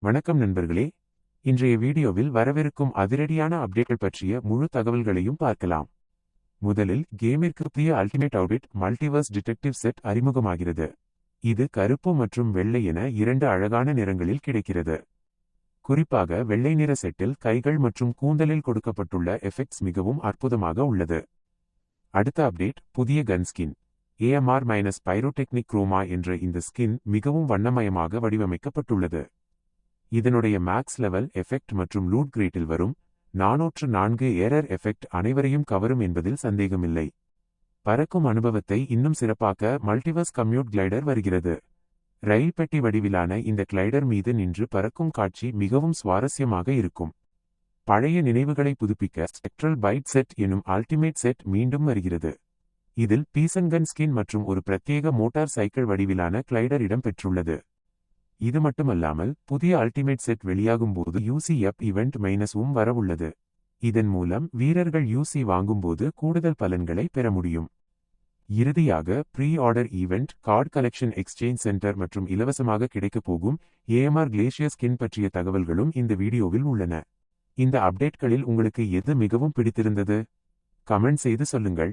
வணக்கம் நண்பர்களே. இன்றைய வீடியோவில் வரவிருக்கும் அதிரடியான அப்டேட்கள் பற்றிய முழு தகவல்களையும் பார்க்கலாம். முதலில் கேமிற்கு புதிய அல்டிமேட் அவுட்பிட் மல்டிவர்ஸ் டிடெக்டிவ் செட் அறிமுகமாகிறது. இது கருப்பு மற்றும் வெள்ளை என இரண்டு அழகான நிறங்களில் கிடைக்கிறது. குறிப்பாக வெள்ளை நிற செட்டில் கைகள் மற்றும் கூந்தலில் கொடுக்கப்பட்டுள்ள எஃபெக்ட்ஸ் மிகவும் அற்புதமாக உள்ளது. அடுத்த அப்டேட் புதிய கன் ஸ்கின் AMR-பைரோடெக்னிக் குரோமா என்ற இந்த ஸ்கின் மிகவும் வண்ணமயமாக வடிவமைக்கப்பட்டுள்ளது. இதனுடைய மேக்ஸ் லெவல் எஃபெக்ட் மற்றும் லூட் கிரேட்டில் வரும் 404 ஏரர் எஃபெக்ட் அனைவரையும் கவரும் என்பதில் சந்தேகமில்லை. பறக்கும் அனுபவத்தை இன்னும் சிறப்பாக்க மல்டிவர்ஸ் கம்யூட் கிளைடர் வருகிறது. ரயில் பெட்டி வடிவிலான இந்த கிளைடர் மீது நின்று பறக்கும் காட்சி மிகவும் சுவாரஸ்யமாக இருக்கும். பழைய நினைவுகளை புதுப்பிக்க ஸ்பெக்ட்ரல் பைட் செட் எனும் அல்டிமேட் செட் மீண்டும் வருகிறது. இதில் பீசன்கன் ஸ்கின் மற்றும் ஒரு பிரத்யேக மோட்டார் சைக்கிள் வடிவிலான கிளைடர் இடம் பெற்றுள்ளது. இது மட்டுமல்லாமல் புதிய அல்டிமேட் செட் வெளியாகும் போது UC-UP ஈவெண்ட் மைனஸும் வரவுள்ளது. இதன் மூலம் வீரர்கள் UC வாங்கும்போது கூடுதல் பலன்களை பெற முடியும். இறுதியாக pre order event, card collection, exchange centre மற்றும் இலவசமாக கிடைக்கப் போகும் AMR கிளேசியர் ஸ்கின் பற்றிய தகவல்களும் இந்த வீடியோவில் உள்ளன. இந்த அப்டேட்களில் உங்களுக்கு எது மிகவும் பிடித்திருந்தது? கமெண்ட் செய்து சொல்லுங்கள்.